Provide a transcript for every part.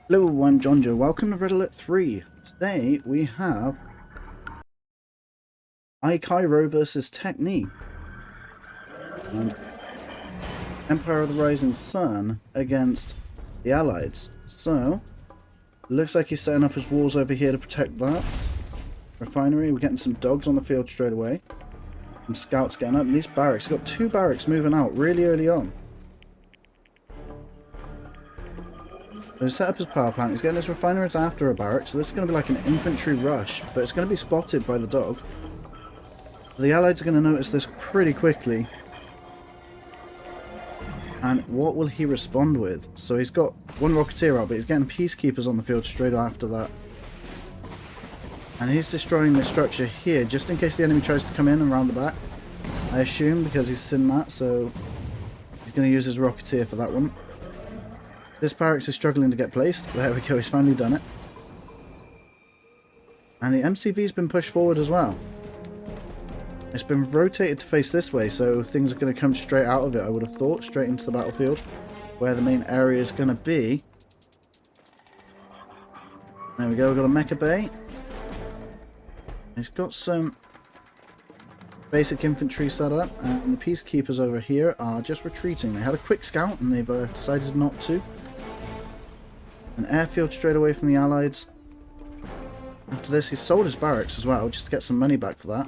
Hello, I'm John Joe. Welcome to Red Alert 3. Today we have Cairo versus Technique and Empire of the Rising Sun against the Allies. So, looks like he's setting up his walls over here to protect that refinery. We're getting some dogs on the field straight away. Some scouts getting up. And these barracks, he's got two barracks moving out really early on. So he's set up his power plant, he's getting his refineries after a barrack, so this is going to be like an infantry rush, but it's going to be spotted by the dog. The Allies are going to notice this pretty quickly. And what will he respond with? So he's got one Rocketeer out, but he's getting Peacekeepers on the field straight after that. And he's destroying this structure here, just in case the enemy tries to come in and round the back. I assume, because he's seen that, so he's going to use his Rocketeer for that one. This barracks is struggling to get placed. There we go, he's finally done it. And the MCV's been pushed forward as well. It's been rotated to face this way, so things are going to come straight out of it, I would have thought, straight into the battlefield, where the main area is going to be. There we go, we've got a Mecha Bay. He's got some basic infantry set up, and the Peacekeepers over here are just retreating. They had a quick scout, and they've decided not to. An airfield straight away from the Allies. After this, he sold his barracks as well, just to get some money back for that.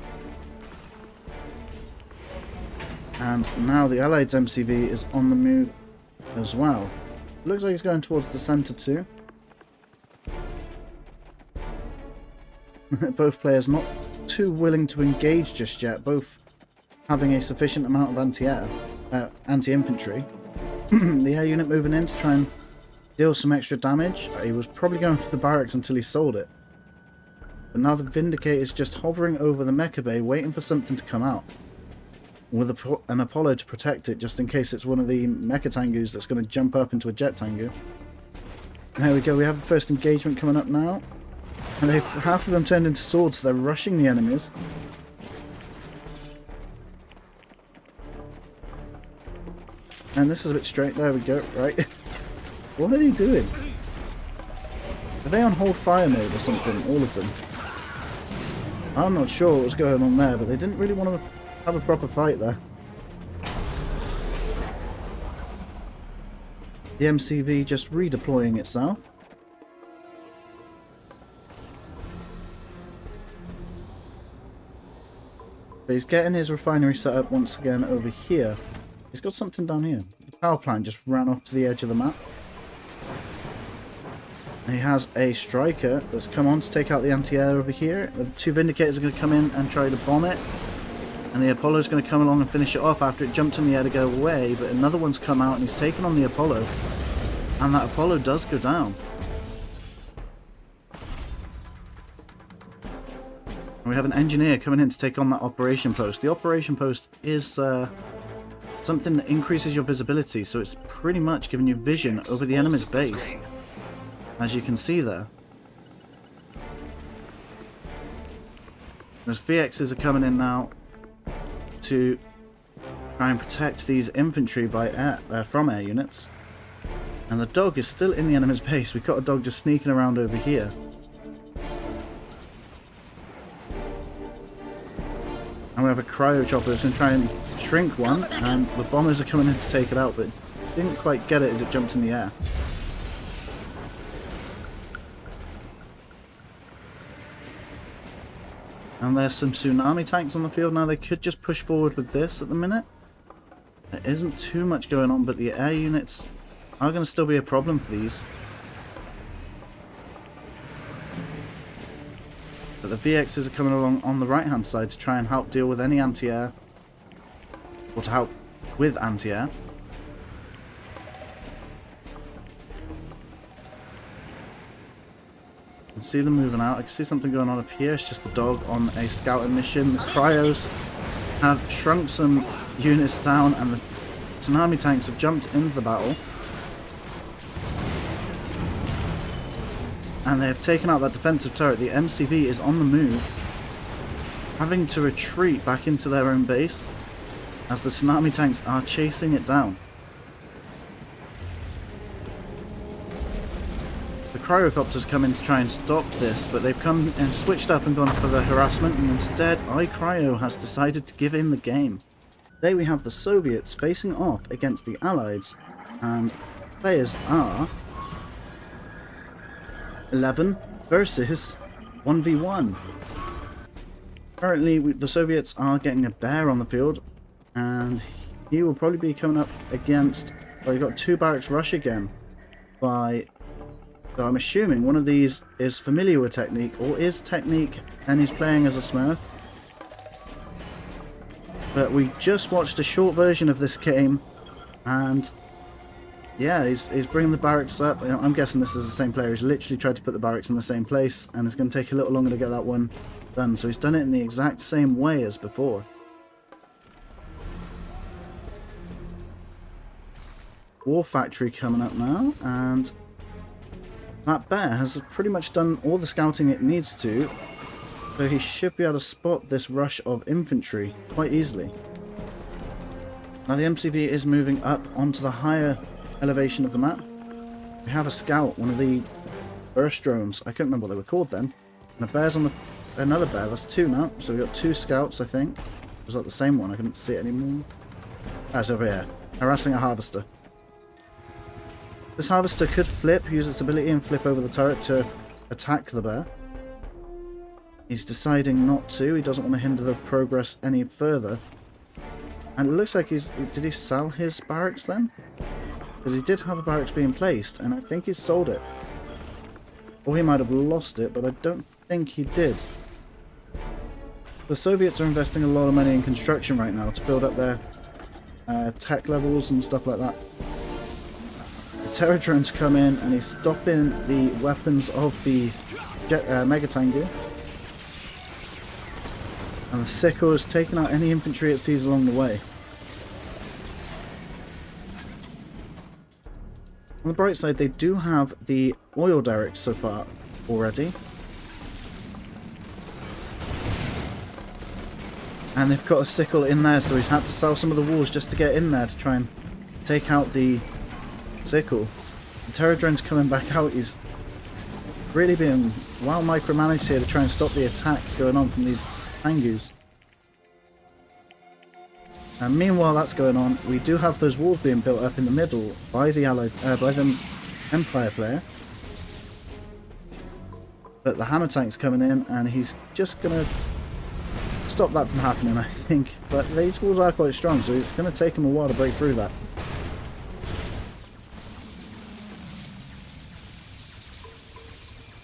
And now the Allies MCV is on the move as well. Looks like he's going towards the centre too. Both players not too willing to engage just yet, both having a sufficient amount of anti-infantry. The air unit moving in to try and deal some extra damage. He was probably going for the barracks until he sold it. But now the Vindicator is just hovering over the Mecha Bay, waiting for something to come out. With an Apollo to protect it, just in case it's one of the Mecha Tangus that's going to jump up into a Jet Tangu. There we go, we have the first engagement coming up now. And half of them turned into swords, so they're rushing the enemies. And this is a bit straight, there we go, right. What are they doing? Are they on hold fire mode or something? All of them. I'm not sure what was going on there, but they didn't really want to have a proper fight there. The MCV just redeploying itself. But he's getting his refinery set up once again over here. He's got something down here. The power plant just ran off to the edge of the map. He has a striker that's come on to take out the anti-air over here. The two Vindicators are going to come in and try to bomb it. And the Apollo is going to come along and finish it off after it jumped in the air to go away. But another one's come out and he's taken on the Apollo. And that Apollo does go down. And we have an engineer coming in to take on that operation post. The operation post is something that increases your visibility. So it's pretty much giving you vision over the enemy's base. As you can see there. Those VXs are coming in now to try and protect these infantry by from air units. And the dog is still in the enemy's base. We've got a dog just sneaking around over here. And we have a cryo chopper that's going to try and shrink one. And the bombers are coming in to take it out, but didn't quite get it as it jumped in the air. And there's some tsunami tanks on the field now. They could just push forward with this at the minute. There isn't too much going on, but the air units are going to still be a problem for these. But the VXs are coming along on the right hand side to try and help deal with any anti-air. Or to help with anti-air. I can see them moving out. I can see something going on up here. It's just the dog on a scouting mission. The cryos have shrunk some units down and the tsunami tanks have jumped into the battle. And they have taken out that defensive turret. The MCV is on the move, having to retreat back into their own base as the tsunami tanks are chasing it down. The cryocopters come in to try and stop this, but they've come and switched up and gone for the harassment, and instead iCryo has decided to give in the game. Today we have the Soviets facing off against the Allies, and players are 11 versus 1v1. Currently the Soviets are getting a bear on the field, and he will probably be coming up against, well, you've got 2 barracks rush again by... So I'm assuming one of these is familiar with Technique, or is Technique and he's playing as a Smurf. But we just watched a short version of this game, and yeah, he's bringing the barracks up. I'm guessing this is the same player who's literally tried to put the barracks in the same place, and it's going to take a little longer to get that one done. So he's done it in the exact same way as before. War Factory coming up now, and that bear has pretty much done all the scouting it needs to, so he should be able to spot this rush of infantry quite easily. Now the MCV is moving up onto the higher elevation of the map. We have a scout, one of the burst drones, I can't remember what they were called then, and a bear's on the... another bear, that's 2 now, so we've got 2 scouts I think. Was that the same one? I couldn't see it anymore. That's over here, harassing a harvester. This harvester could flip, use its ability and flip over the turret to attack the bear. He's deciding not to, he doesn't want to hinder the progress any further. And it looks like he's... did he sell his barracks then? Because he did have a barracks being placed, and I think he's sold it. Or he might have lost it, but I don't think he did. The Soviets are investing a lot of money in construction right now to build up their tech levels and stuff like that. Terror drones come in and he's stopping the weapons of the Mega Tengu. And the sickle is taking out any infantry it sees along the way. On the bright side, they do have the oil derricks so far already. And they've got a sickle in there, so he's had to sell some of the walls just to get in there to try and take out the sickle. The terror drone's coming back out. He's really being well micromanaged here to try and stop the attacks going on from these Tengus. And meanwhile that's going on, we do have those walls being built up in the middle by the by the Empire player. But the hammer tank's coming in and he's just gonna stop that from happening, I think. But these walls are quite strong, so it's gonna take him a while to break through that.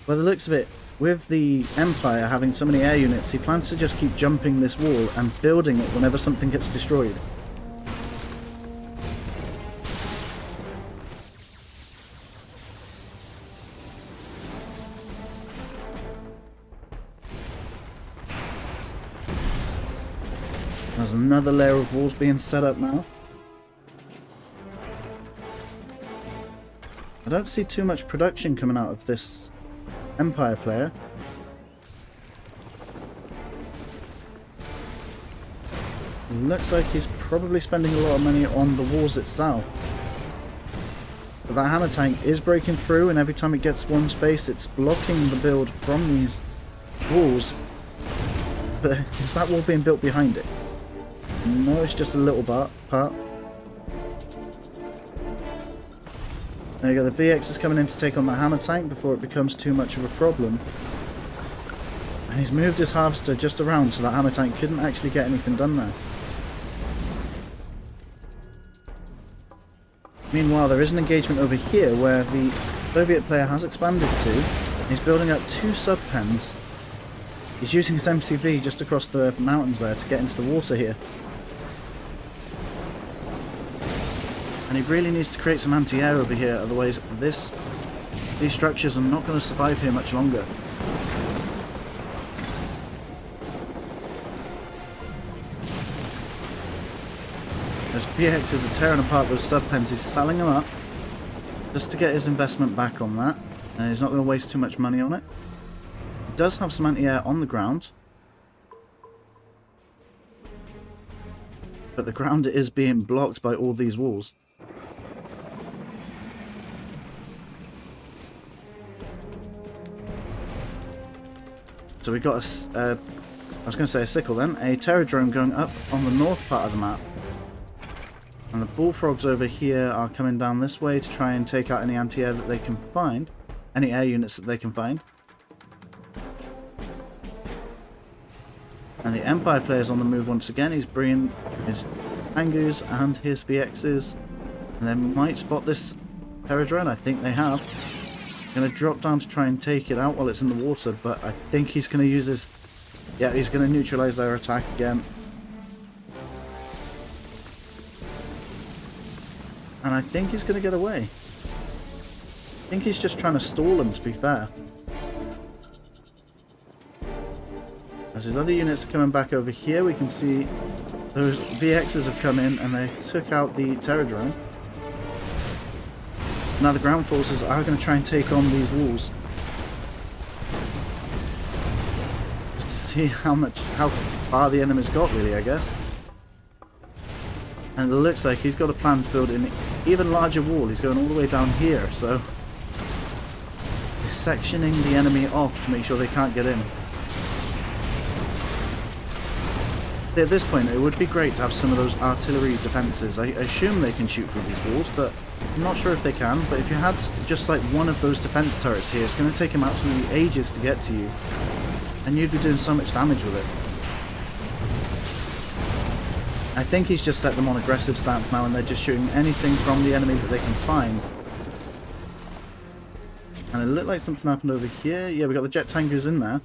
By the looks of it, with the Empire having so many air units, he plans to just keep jumping this wall and building it whenever something gets destroyed. There's another layer of walls being set up now. I don't see too much production coming out of this Empire player. Looks like he's probably spending a lot of money on the walls itself. But that hammer tank is breaking through, and every time it gets one space it's blocking the build from these walls. But is that wall being built behind it? No, it's just a little part. There you go, the VX is coming in to take on the hammer tank before it becomes too much of a problem. And he's moved his harvester just around so that hammer tank couldn't actually get anything done there. Meanwhile, there is an engagement over here where the Soviet player has expanded to. He's building up 2 sub-pens. He's using his MCV just across the mountains there to get into the water here. And he really needs to create some anti-air over here, otherwise these structures are not going to survive here much longer. As VX is tearing apart those sub-pens, he's selling them up just to get his investment back on that. And he's not going to waste too much money on it. He does have some anti-air on the ground. But the ground is being blocked by all these walls. So we got I was going to say a sickle then, a Terradrome going up on the north part of the map. And the bullfrogs over here are coming down this way to try and take out any anti-air that they can find. Any air units that they can find. And the Empire player's on the move once again. He's bringing his Tengus and his VXs. And they might spot this Terradrone. I think they have. Going to drop down to try and take it out while it's in the water. But I think he's going to use his... Yeah, he's going to neutralize their attack again. And I think he's going to get away. I think he's just trying to stall them, to be fair. As his other units are coming back over here, we can see those VXs have come in and they took out the Terradrome. Now the ground forces are going to try and take on these walls. Just to see how far the enemy's got, really, I guess. And it looks like he's got a plan to build an even larger wall. He's going all the way down here, so he's sectioning the enemy off to make sure they can't get in. At this point, it would be great to have some of those artillery defences. I assume they can shoot through these walls, but I'm not sure if they can. But if you had just like one of those defence turrets here, it's going to take him absolutely ages to get to you. And you'd be doing so much damage with it. I think he's just set them on aggressive stance now and they're just shooting anything from the enemy that they can find. And it looked like something happened over here. Yeah, we got the jet tankers in there.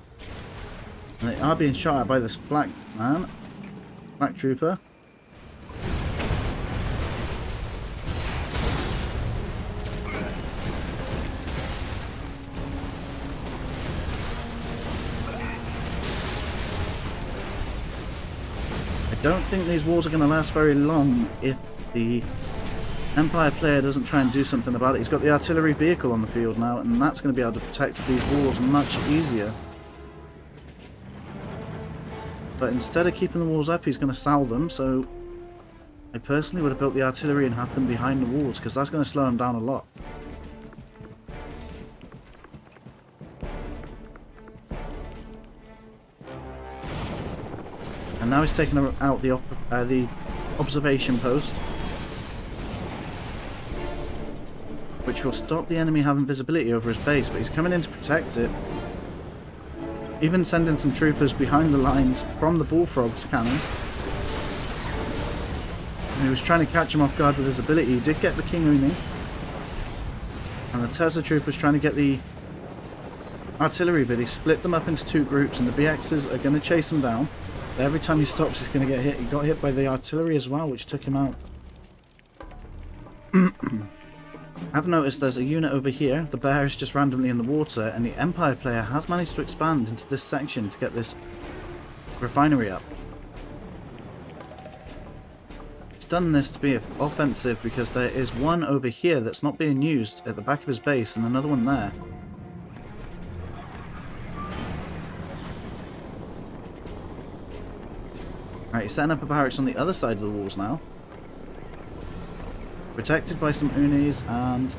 And they are being shot at by this flak man. Flak trooper. I don't think these wars are going to last very long if the Empire player doesn't try and do something about it. He's got the artillery vehicle on the field now, and that's going to be able to protect these walls much easier. But instead of keeping the walls up, he's going to sal them, so I personally would have built the artillery and had them behind the walls, because that's going to slow them down a lot. And now he's taking out the observation post, which will stop the enemy having visibility over his base, but he's coming in to protect it. Even sending some troopers behind the lines from the bullfrogs cannon. And he was trying to catch him off guard with his ability. He did get the King Uni. And the Tesla troopers trying to get the artillery, but he split them up into two groups, and the VXs are going to chase him down. Every time he stops, he's going to get hit. He got hit by the artillery as well, which took him out. I've noticed there's a unit over here. The bear is just randomly in the water, and the Empire player has managed to expand into this section to get this refinery up. He's done this to be offensive because there is one over here that's not being used at the back of his base, and another one there. Right, he's setting up a barracks on the other side of the walls now. Protected by some unis and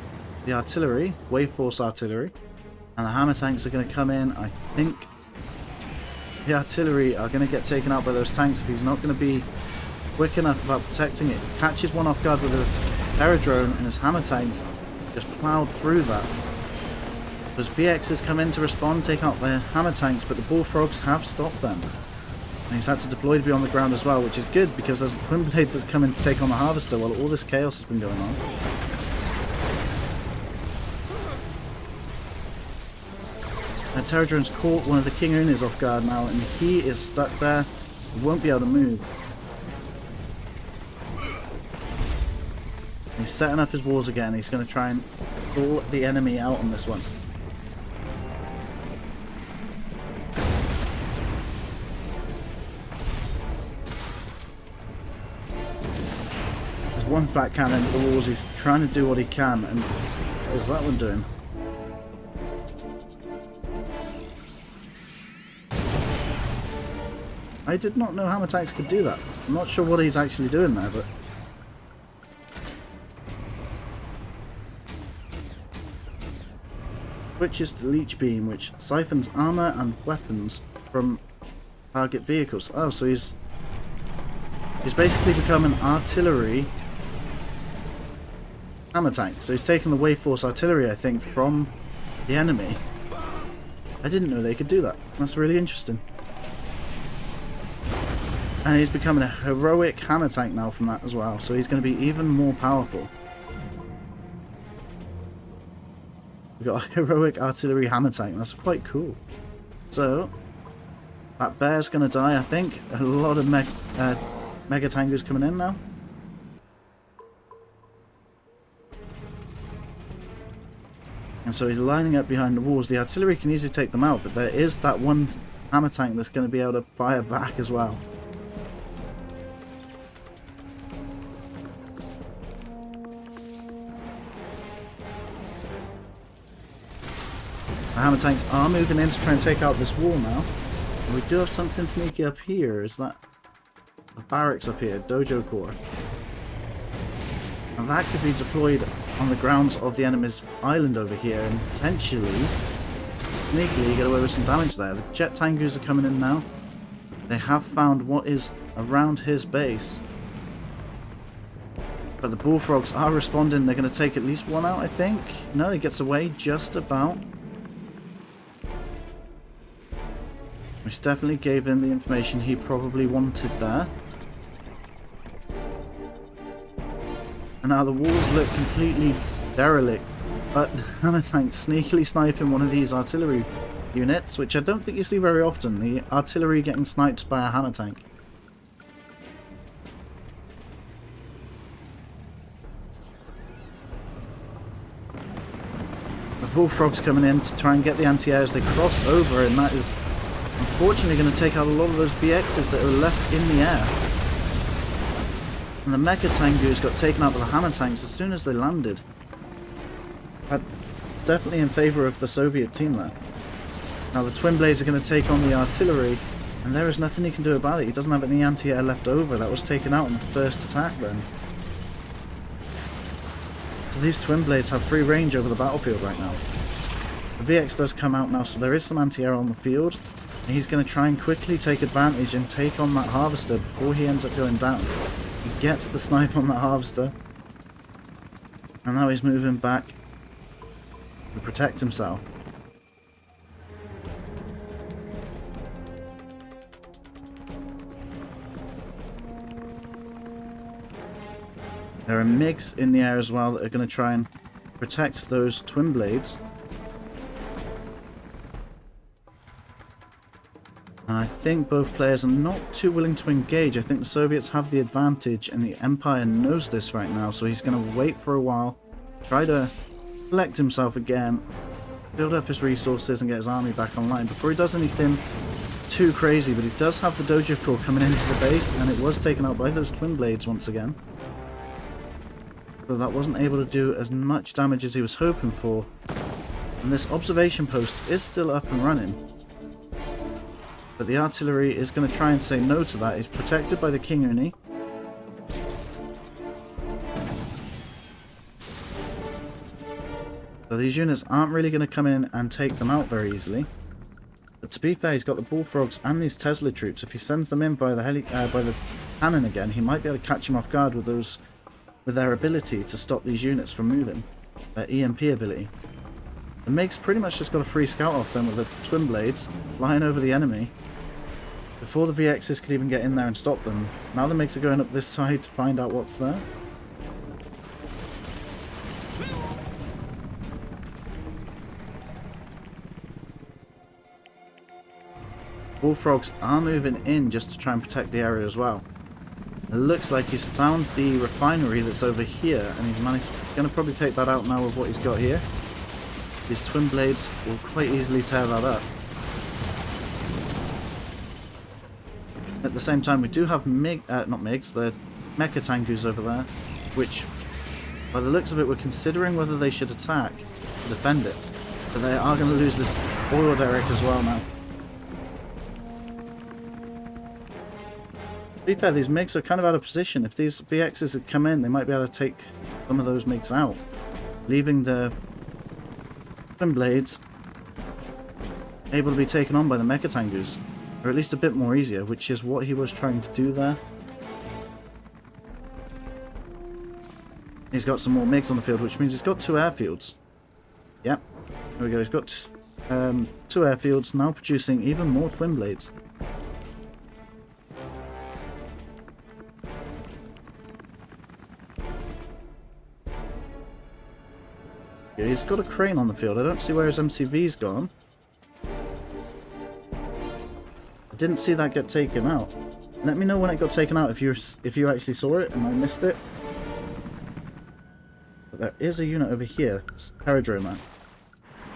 the artillery, wave force artillery. And the hammer tanks are going to come in. I think the artillery are going to get taken out by those tanks if he's not going to be quick enough about protecting it. He catches one off guard with a Terradrone, and his hammer tanks just ploughed through that. Those VXs come in to respond, take out their hammer tanks, but the bullfrogs have stopped them. And he's had to deploy to be on the ground as well, which is good because there's a twin blade that's come in to take on the harvester while all this chaos has been going on. And Terradrone's caught one of the King Unis off guard now, and he is stuck there. He won't be able to move. He's setting up his walls again. He's going to try and pull the enemy out on this one. One flat cannon at the walls. He's trying to do what he can, and what is that one doing? I did not know hammer tanks could do that. I'm not sure what he's actually doing there, but switches to Leech Beam, which siphons armor and weapons from target vehicles. Oh, so he's basically become an artillery hammer tank. So he's taken the Wave Force artillery, I think, from the enemy. I didn't know they could do that. That's really interesting. And he's becoming a heroic hammer tank now from that as well. So he's going to be even more powerful. We've got a heroic artillery hammer tank. That's quite cool. So that bear's going to die, I think. A lot of Mega Tengus coming in now. And so he's lining up behind the walls. The artillery can easily take them out, but there is that one hammer tank that's going to be able to fire back as well. The hammer tanks are moving in to try and take out this wall now. And we do have something sneaky up here. Is that a barracks up here? Dojo Core. Now that could be deployed on the grounds of the enemy's island over here and potentially, sneakily, get away with some damage there. The Jet Tengus are coming in now. They have found what is around his base. But the Bullfrogs are responding. They're going to take at least one out, I think. No, he gets away just about. Which definitely gave him the information he probably wanted there. And now the walls look completely derelict, but the hammer tank sneakily sniping one of these artillery units, which I don't think you see very often, the artillery getting sniped by a hammer tank. The Bullfrogs coming in to try and get the anti-air as they cross over, and that is unfortunately going to take out a lot of those BXs that are left in the air. And the Mecha Tengus got taken out by the hammer tanks as soon as they landed. It's definitely in favour of the Soviet team there. Now the Twin Blades are going to take on the artillery, and there is nothing he can do about it. He doesn't have any anti-air left over. That was taken out in the first attack then. So these Twin Blades have free range over the battlefield right now. The VX does come out now, so there is some anti-air on the field. And he's going to try and quickly take advantage and take on that Harvester before he ends up going down. He gets the snipe on that Harvester. And now he's moving back to protect himself. There are MiGs in the air as well that are going to try and protect those Twin Blades. And I think both players are not too willing to engage. I think the Soviets have the advantage and the Empire knows this right now, so he's going to wait for a while, try to collect himself again, build up his resources and get his army back online before he does anything too crazy. But he does have the Dojo Core coming into the base, and it was taken out by those Twin Blades once again. So that wasn't able to do as much damage as he was hoping for. And this observation post is still up and running. But the artillery is going to try and say no to that. He's protected by the King Uni. So these units aren't really going to come in and take them out very easily. But to be fair, he's got the Bullfrogs and these Tesla troops. If he sends them in by the cannon again, he might be able to catch them off guard with those, with their ability to stop these units from moving. Their EMP ability. The MiG's pretty much just got a free scout off them with the Twin Blades flying over the enemy before the VXs could even get in there and stop them. Now the MiGs are going up this side to find out what's there. Bullfrogs are moving in just to try and protect the area as well. It looks like he's found the refinery that's over here, and he's going to probably take that out now with what he's got here. These Twin Blades will quite easily tear that up. At the same time, we do have not MiGs, the Mecha Tengus over there, which, by the looks of it, we're considering whether they should attack to defend it. But they are going to lose this oil derrick as well now. To be fair, these MiGs are kind of out of position. If these VXs had come in, they might be able to take some of those MiGs out, leaving the Twin Blades able to be taken on by the Mecha Tengus, or at least a bit more easier, which is what he was trying to do there. He's got some more MiGs on the field, which means he's got 2 airfields. Yep, there we go. He's got 2 airfields, now producing even more Twin Blades. Yeah, he's got a crane on the field. I don't see where his MCV's gone. I didn't see that get taken out. Let me know when it got taken out if you actually saw it and I missed it. But there is a unit over here. It's a Terradrone man.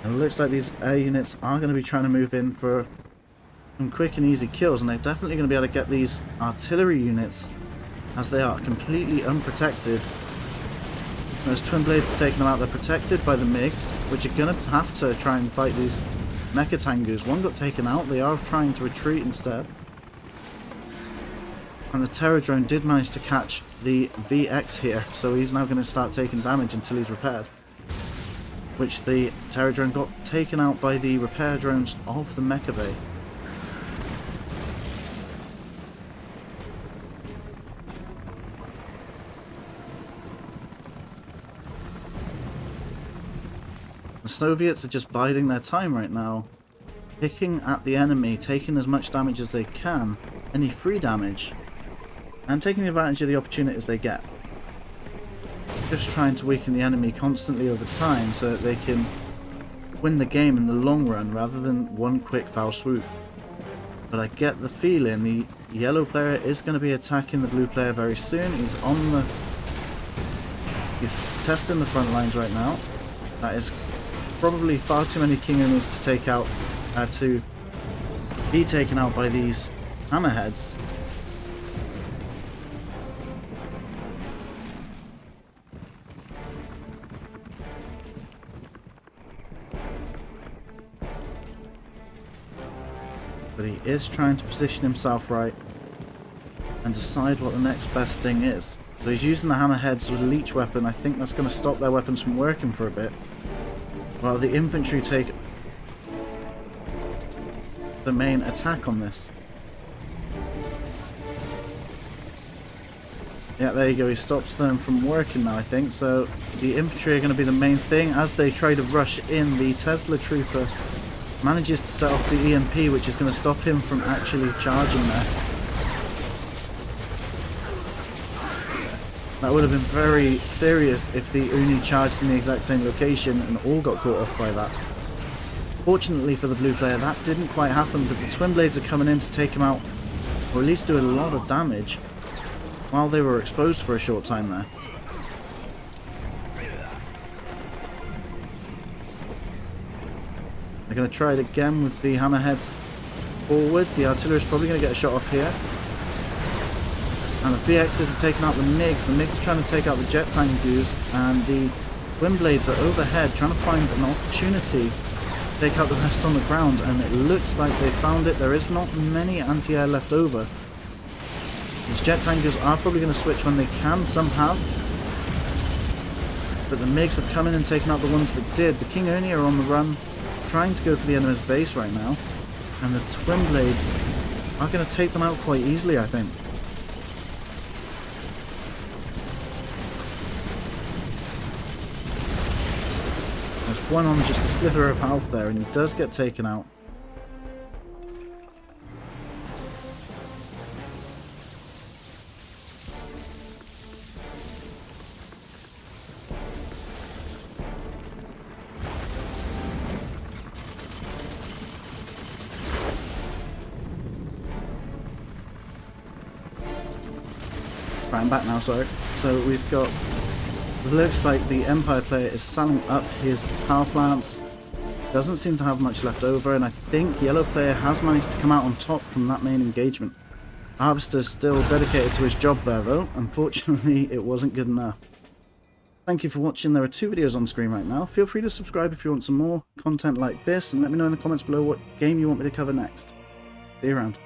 And it looks like these air units are going to be trying to move in for some quick and easy kills, and they're definitely going to be able to get these artillery units as they are completely unprotected. Those Twin Blades are taking them out. They're protected by the MiGs, which are going to have to try and fight these Mecha Tengus. One got taken out. They are trying to retreat instead. And the Terradrone did manage to catch the VX here, so he's now going to start taking damage until he's repaired. Which the Terradrone got taken out by the repair drones of the Mecha Bay. The Soviets are just biding their time right now, picking at the enemy, taking as much damage as they can, any free damage, and taking advantage of the opportunities they get. Just trying to weaken the enemy constantly over time so that they can win the game in the long run rather than one quick foul swoop. But I get the feeling the yellow player is going to be attacking the blue player very soon. He's testing the front lines right now. That is probably far too many King Owners to take out, to be taken out by these hammerheads. But he is trying to position himself right and decide what the next best thing is. So he's using the hammerheads with a leech weapon. I think that's going to stop their weapons from working for a bit, while the infantry take the main attack on this. Yeah, there you go. He stops them from working now, I think. So the infantry are going to be the main thing as they try to rush in. The Tesla Trooper manages to set off the EMP, which is going to stop him from actually charging there. That would have been very serious if the Uni charged in the exact same location and all got caught off by that. Fortunately for the blue player, that didn't quite happen, but the Twin Blades are coming in to take him out, or at least do a lot of damage, while they were exposed for a short time there. They're going to try it again with the hammerheads forward. The artillery is probably going to get a shot off here. And the VXs are taking out the MiGs. The MiGs are trying to take out the jet Tengus, and the Twin Blades are overhead trying to find an opportunity to take out the rest on the ground, and it looks like they found it. There is not many anti-air left over. These jet Tengus are probably going to switch when they can, some have. But the MiGs have come in and taken out the ones that did. The King Oni are on the run, trying to go for the enemy's base right now, and the Twin Blades are going to take them out quite easily, I think. There's one on just a slither of health there, and he does get taken out. Right, I'm back now, sorry. So we've got... It looks like the Empire player is selling up his power plants. Doesn't seem to have much left over, and I think yellow player has managed to come out on top from that main engagement. Harvester's still dedicated to his job there though. Unfortunately, it wasn't good enough. Thank you for watching. There are 2 videos on screen right now. Feel free to subscribe if you want some more content like this, and let me know in the comments below what game you want me to cover next. See you around.